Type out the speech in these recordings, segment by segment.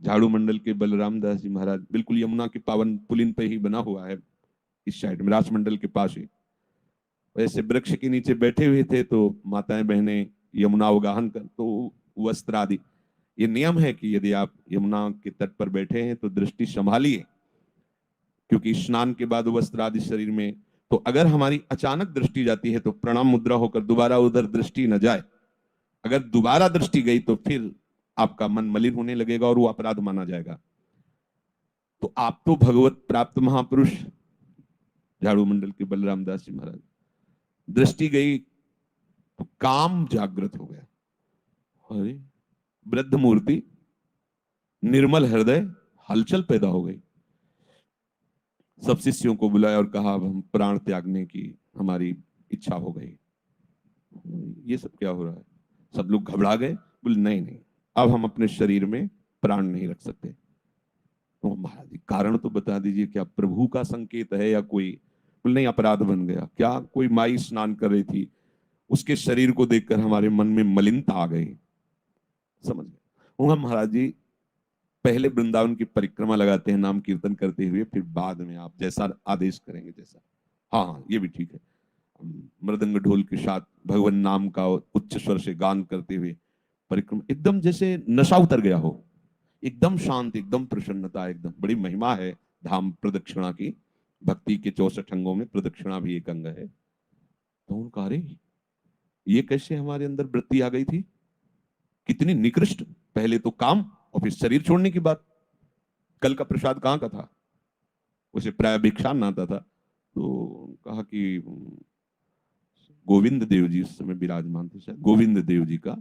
झाड़ू मंडल के बलराम दास जी महाराज बिल्कुल यमुना के पावन पुलिन पे ही बना हुआ है, इस साइड में रास मंडल के पास ही। वैसे वृक्ष के नीचे बैठे हुए थे तो माताएं बहनें यमुना अवगाहन कर तो वस्त्र आदि, ये नियम है कि यदि आप यमुना के तट पर बैठे हैं तो दृष्टि संभालिए, क्योंकि स्नान के बाद वस्त्र आदि शरीर में, तो अगर हमारी अचानक दृष्टि जाती है तो प्रणाम मुद्रा होकर दोबारा उधर दृष्टि न जाए। अगर दोबारा दृष्टि गई तो फिर आपका मन मलिन होने लगेगा और वो अपराध माना जाएगा। तो आप तो भगवत प्राप्त महापुरुष झाड़ू मंडल के बलराम दास जी महाराज, दृष्टि गई तो काम जागृत हो गया। अरे वृद्ध मूर्ति, निर्मल हृदय, हलचल पैदा हो गई। सब शिष्यों को बुलाया और कहा अब हम प्राण त्यागने की हमारी इच्छा हो गई। ये सब क्या हो रहा है? सब लोग घबरा गए, बोले नहीं नहीं, अब हम अपने शरीर में प्राण नहीं रख सकते। तो महाराज जी कारण तो बता दीजिए, क्या प्रभु का संकेत है या कोई? बोले नहीं, अपराध बन गया। क्या? कोई माई स्नान कर रही थी, उसके शरीर को देखकर हमारे मन में मलिनता आ गई। समझ गए? महाराज जी पहले वृंदावन की परिक्रमा लगाते हैं नाम कीर्तन करते हुए, फिर बाद में आप जैसा आदेश करेंगे जैसा। हाँ हाँ, ये भी ठीक है। मृदंग ढोल के साथ भगवान नाम का उच्च स्वर से गान करते हुए परिक्रमा, एकदम जैसे नशा उतर गया हो, एकदम शांत, एकदम प्रसन्नता, एकदम बड़ी महिमा है धाम प्रदक्षिणा की। भक्ति के 64 अंगों में प्रदक्षिणा भी एक अंग है। तो उनका अरे ये कैसे हमारे अंदर वृत्ति आ गई थी, कितनी निकृष्ट! पहले तो काम और फिर शरीर छोड़ने की बात। कल का प्रसाद कहाँ का था? उसे प्राय भिक्षान आता था। तो कहा कि गोविंद देव जी उस समय विराजमान थे, शायद गोविंद देव जी का,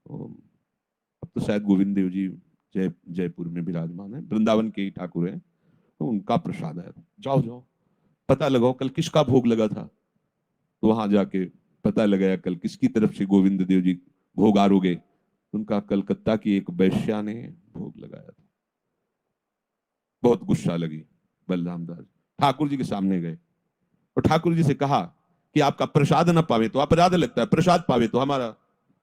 अब तो शायद गोविंद देव जी जयपुर में विराजमान है, वृंदावन के ही ठाकुर है, तो उनका प्रसाद है। जाओ जाओ पता लगाओ कल किसका भोग लगा था। तो वहां जाके पता लगाया कल किसकी तरफ से गोविंद देव जी भोग आरोगे। उनका कलकत्ता की एक वैश्या ने भोग लगाया था। बहुत गुस्सा लगी बलराम दास, ठाकुर जी के सामने गए और ठाकुर जी से कहा कि आपका प्रसाद न पावे तो अपराध लगता है, प्रसाद पावे तो हमारा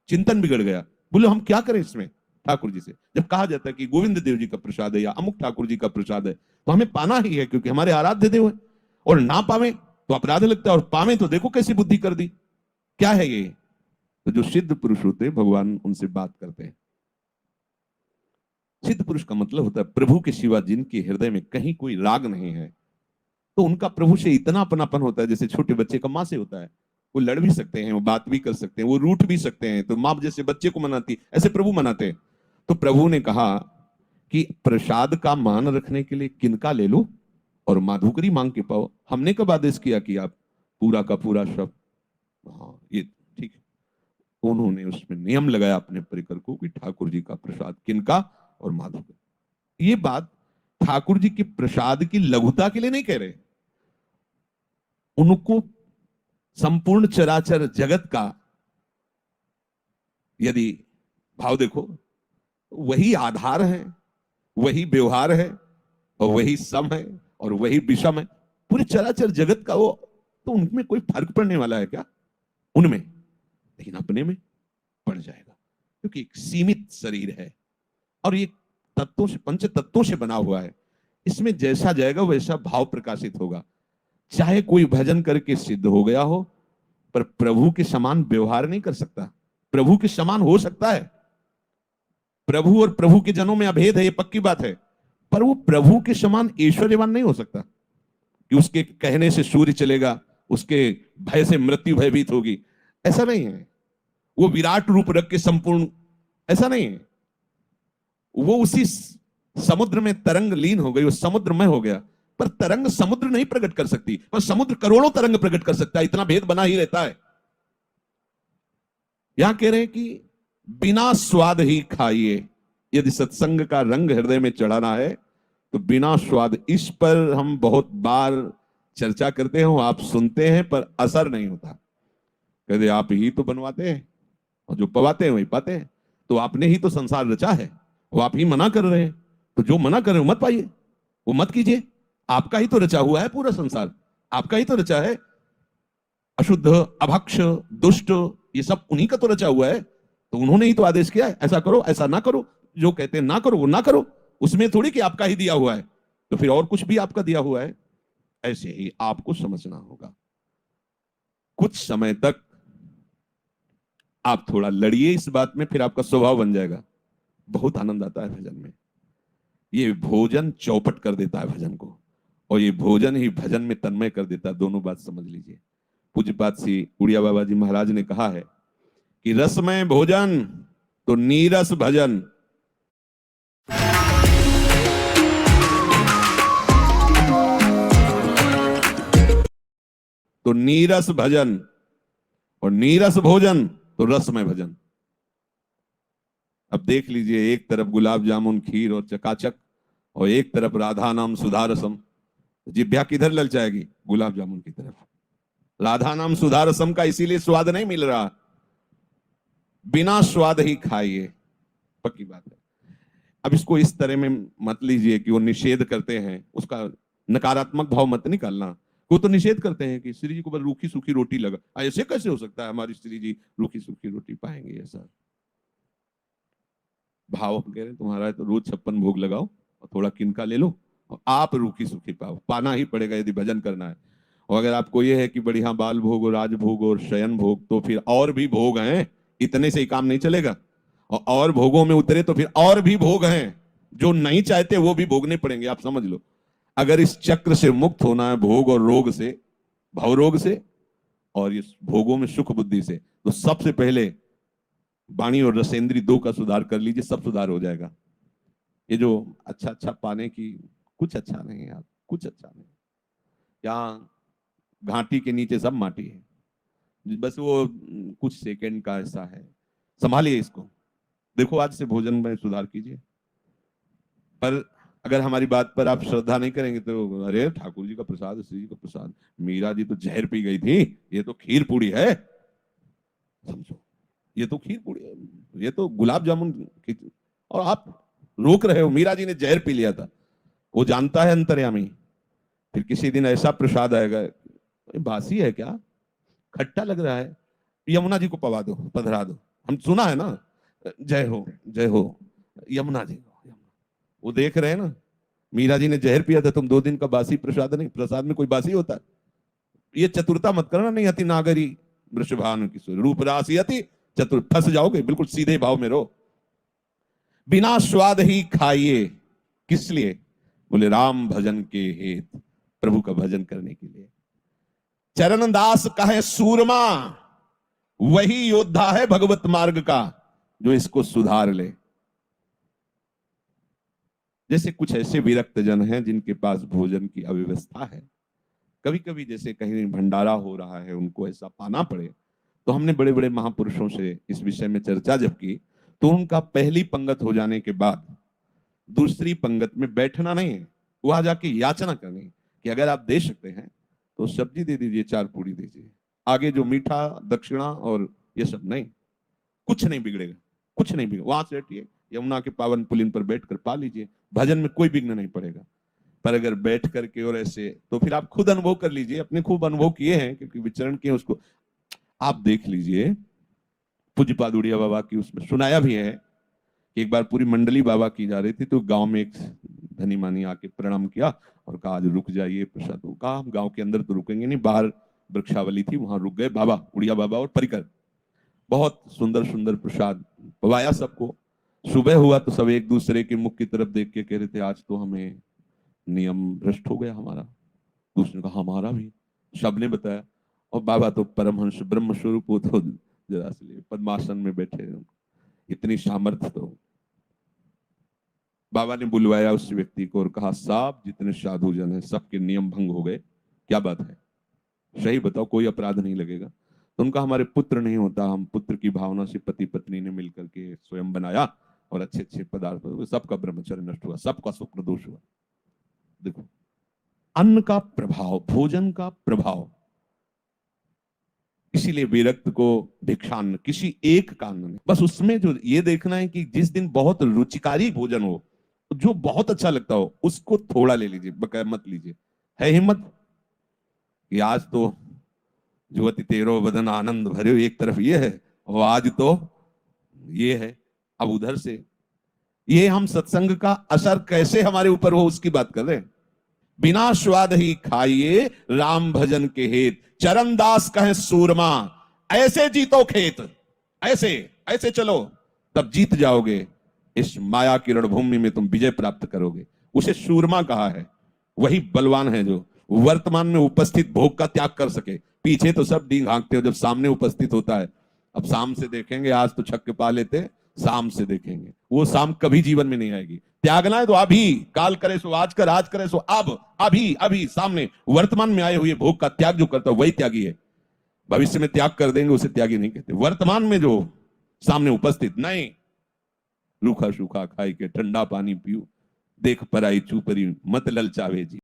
चिंतन बिगड़ गया। बोले हम क्या करें इसमें? ठाकुर जी से जब कहा जाता है कि गोविंद देव जी का प्रसाद है या अमुक ठाकुर जी का प्रसाद है, तो हमें पाना ही है क्योंकि हमारे आराध्य देव है, और ना पावे तो अपराध लगता है, और पावे तो देखो कैसी बुद्धि कर दी। क्या है ये? तो जो सिद्ध पुरुष होते हैं भगवान उनसे बात करते हैं। सिद्ध पुरुष का मतलब होता है प्रभु के सिवा जिनके हृदय में कहीं कोई राग नहीं है, तो उनका प्रभु से इतना अपनापन होता है जैसे छोटे बच्चे का माँ से होता है। वो लड़ भी सकते हैं, वो बात भी कर सकते हैं, वो रूठ भी सकते हैं, तो माँ जैसे बच्चे को मनाती ऐसे प्रभु मनाते हैं। तो प्रभु ने कहा कि प्रसाद का मान रखने के लिए किनका ले लो और माधुकरी मांग के पाओ। हमने कब आदेश किया कि आप पूरा का पूरा शब्द? हाँ ये ठीक है। उन्होंने उसमें नियम लगाया अपने परिकर को कि ठाकुर जी का प्रसाद किनका और माधुकरी। ये बात ठाकुर जी के प्रसाद की लघुता के लिए नहीं कह रहे, उनको संपूर्ण चराचर जगत का यदि भाव देखो, वही आधार है, वही व्यवहार है, और वही सम है और वही विषम है, पूरे चराचर जगत का वो। तो उनमें कोई फर्क पड़ने वाला है क्या? उनमें, लेकिन अपने में पड़ जाएगा, क्योंकि एक सीमित शरीर है और ये तत्वों से, पंच तत्वों से बना हुआ है। इसमें जैसा जाएगा वैसा भाव प्रकाशित होगा। चाहे कोई भजन करके सिद्ध हो गया हो, पर प्रभु के समान व्यवहार नहीं कर सकता। प्रभु के समान हो सकता है, प्रभु और प्रभु के जनों में अभेद है, ये पक्की बात है, पर वो प्रभु के समान ऐश्वर्यवान नहीं हो सकता कि उसके कहने से सूर्य चलेगा, उसके भय से मृत्यु भयभीत होगी। ऐसा नहीं है। वो विराट रूप रख के संपूर्ण, ऐसा नहीं है। वो उसी समुद्र में तरंग लीन हो गई, वो समुद्र में हो गया, पर तरंग समुद्र नहीं प्रकट कर सकती, पर समुद्र करोड़ों तरंग प्रकट कर सकता है। इतना भेद बना ही रहता है। यहां कह रहे हैं कि बिना स्वाद ही खाइए। यदि सत्संग का रंग हृदय में चढ़ाना है तो बिना स्वाद। इस पर हम बहुत बार चर्चा करते हो, आप सुनते हैं, पर असर नहीं होता। कहते आप ही तो बनवाते हैं और जो पवाते हैं वही पाते हैं। तो आपने ही तो संसार रचा है, वो आप ही मना कर रहे हैं, तो जो मना कर रहे हो मत पाइए, वो मत कीजिए। आपका ही तो रचा हुआ है पूरा संसार, आपका ही तो रचा है। अशुद्ध, अभक्ष, दुष्ट, ये सब उन्हीं का तो रचा हुआ है। तो उन्होंने ही तो आदेश किया है, ऐसा करो, ऐसा ना करो। जो कहते हैं ना करो वो ना करो। उसमें थोड़ी कि आपका ही दिया हुआ है, तो फिर और कुछ भी आपका दिया हुआ है। ऐसे ही आपको समझना होगा। कुछ समय तक आप थोड़ा लड़िए इस बात में, फिर आपका स्वभाव बन जाएगा। बहुत आनंद आता है भजन में। ये भोजन चौपट कर देता है भजन को, और ये भोजन ही भजन में तन्मय कर देता है। दोनों बात समझ लीजिए। पूज्यपाद श्री उड़िया बाबा जी महाराज ने कहा है कि रसमय भोजन तो नीरस भजन। तो नीरस भजन और नीरस भोजन तो रसमय भजन। अब देख लीजिए, एक तरफ गुलाब जामुन खीर और चकाचक, और एक तरफ राधा नाम सुधा रसम। जिभ्या किधर ललचाएगी? गुलाब जामुन की तरफ। राधा नाम सुधा रसम का इसीलिए स्वाद नहीं मिल रहा, बिना स्वाद ही खाइए, पक्की बात है। अब इसको इस तरह में मत लीजिए कि वो निषेध करते हैं, उसका नकारात्मक भाव मत निकालना। वो तो निषेध करते हैं कि श्री जी को बस रूखी सूखी रोटी लगा। ऐसे कैसे हो सकता है हमारी श्री जी रूखी सूखी रोटी पाएंगे? ऐसा भाव हम कह रहे हैं तुम्हारा तो रोज 56 भोग लगाओ और थोड़ा किनका ले लो, और आप रूखी सूखी पाओ। पाना ही पड़ेगा यदि भजन करना है। और अगर आपको ये है कि बढ़िया बाल भोग और राजभोग और शयन भोग, तो फिर और भी भोग हैं, इतने से ही काम नहीं चलेगा। और भोगों में उतरे तो फिर और भी भोग हैं जो नहीं चाहते, वो भी भोगने पड़ेंगे। आप समझ लो, अगर इस चक्र से मुक्त होना है, भोग और रोग से, भव रोग से, और इस भोगों में सुख बुद्धि से, तो सबसे पहले वाणी और रसेंद्री दो का सुधार कर लीजिए, सब सुधार हो जाएगा। ये जो अच्छा अच्छा पाने की, कुछ अच्छा नहीं यार, कुछ अच्छा नहीं। यहाँ घाटी के नीचे सब माटी है, बस वो कुछ सेकंड का ऐसा है। संभालिए इसको। देखो, आज से भोजन में सुधार कीजिए। पर अगर हमारी बात पर आप श्रद्धा नहीं करेंगे तो, अरे ठाकुर जी का प्रसाद, श्री जी का प्रसाद, मीरा जी तो जहर पी गई थी, ये तो खीर पूड़ी है। समझो, ये तो खीर पूड़ी है, ये तो गुलाब जामुन की, और आप रोक रहे हो। मीरा जी ने जहर पी लिया था, वो जानता है अंतर्यामी। फिर किसी दिन ऐसा प्रसाद आएगा, बासी है क्या, खट्टा लग रहा है, यमुना जी को पवा दो, पधरा दो। हम सुना है ना, जय हो जय हो यमुना जी। वो देख रहे हैं ना, मीरा जी ने जहर पिया था, तुम 2 दिन का बासी प्रसाद नहीं। प्रसाद में कोई बासी होता है? ये चतुरता मत करना। नहीं अति नागरी वृषभानु की रूप राशि अति चतुर, फंस जाओगे। बिल्कुल सीधे भाव में रहो। बिना स्वाद ही खाइए। किस लिए? बोले राम भजन के हेत, प्रभु का भजन करने के लिए। चरण दास कहे सूरमा, वही योद्धा है भगवत मार्ग का, जो इसको सुधार ले। जैसे कुछ ऐसे विरक्त जन हैं जिनके पास भोजन की अव्यवस्था है, कभी कभी जैसे कहीं भंडारा हो रहा है, उनको ऐसा पाना पड़े, तो हमने बड़े बड़े महापुरुषों से इस विषय में चर्चा जब की, तो उनका पहली पंगत हो जाने के बाद दूसरी पंगत में बैठना नहीं है, वहां जाके याचना करनी है कि अगर आप दे सकते हैं तो सब्जी दे दीजिए, 4 पूरी दीजिए, आगे जो मीठा दक्षिणा और ये सब नहीं, कुछ नहीं बिगड़ेगा, कुछ नहीं बिगड़ेगा। वहां से हटिए, यमुना के पावन पुलिन पर बैठकर पा लीजिए, भजन में कोई विघ्न नहीं पड़ेगा। पर अगर बैठ करके और ऐसे, तो फिर आप खुद अनुभव कर लीजिए, अपने खूब अनुभव किए हैं क्योंकि विचरण किए उसको। आप देख लीजिए, पूज्यपाद उड़िया बाबा की उसमें सुनाया भी है कि एक बार पूरी मंडली बाबा की जा रही थी, तो गांव में एक धनी मानी आके प्रणाम किया और कहा आज रुक जाइए प्रसाद। कहा हम गांव के अंदर तो रुकेंगे नहीं, बाहर वृक्षावली थी वहां रुक गए बाबा, उड़िया बाबा और परिकर। बहुत सुंदर सुंदर प्रसाद पवाया सबको। सुबह हुआ तो सब एक दूसरे के मुख की तरफ देख के कह रहे थे आज तो हमें नियम भ्रष्ट हो गया हमारा। दूसरे ने कहा हमारा भी। सबने बताया, और बाबा तो परमहंस ब्रह्म स्वरूप, वो तो जरा से पद्मासन में बैठे, इतनी सामर्थ्य। तो बाबा ने बुलवाया उस व्यक्ति को और कहा साहब जितने साधु जन हैं सबके नियम भंग हो गए, क्या बात है, सही बताओ, कोई अपराध नहीं लगेगा? तो उनका हमारे पुत्र नहीं होता, हम पुत्र की भावना से पति पत्नी ने मिलकर के स्वयं बनाया और अच्छे अच्छे पदार्थ, सबका ब्रह्मचर्य नष्ट हुआ, सबका स्वप्न दोष हुआ। देखो, अन्न का प्रभाव, भोजन का प्रभाव। इसीलिए विरक्त को भिक्षान्न, किसी एक का अन्न नहीं, बस उसमें जो ये देखना है कि जिस दिन बहुत रुचिकारी भोजन हो, जो बहुत अच्छा लगता हो, उसको थोड़ा ले लीजिए, बकाया मत लीजिए। है हिम्मत कि आज तो जुवति तेरो बदन आनंद भरे, एक तरफ ये है और आज तो ये है। अब उधर से ये हम सत्संग का असर कैसे हमारे ऊपर हो उसकी बात कर रहे हैं। बिना स्वाद ही खाइए राम भजन के हेत, चरणदास कहे सूरमा ऐसे जीतो खेत। ऐसे ऐसे चलो तब जीत जाओगे, इस माया की रणभूमि में तुम विजय प्राप्त करोगे। उसे सूरमा कहा है। वही बलवान है जो वर्तमान में उपस्थित भोग का त्याग कर सके। पीछे तो सब डींग हाँकते हो, जब सामने उपस्थित होता है, अब शाम से देखेंगे, आज तो छक्के पा लेते, शाम से देखेंगे, वो शाम कभी जीवन में नहीं आएगी। त्यागना है तो अभी, काल करे सो आज कर, आज करे सो अब, अभी अभी सामने वर्तमान में आए हुए भोग का त्याग जो करता है वही त्यागी है। भविष्य में त्याग कर देंगे उसे त्यागी नहीं कहते। वर्तमान में जो सामने उपस्थित, नहीं रूखा सूखा खाई के ठंडा पानी पियो, देख पराई चूपरी मत ललचावे जी।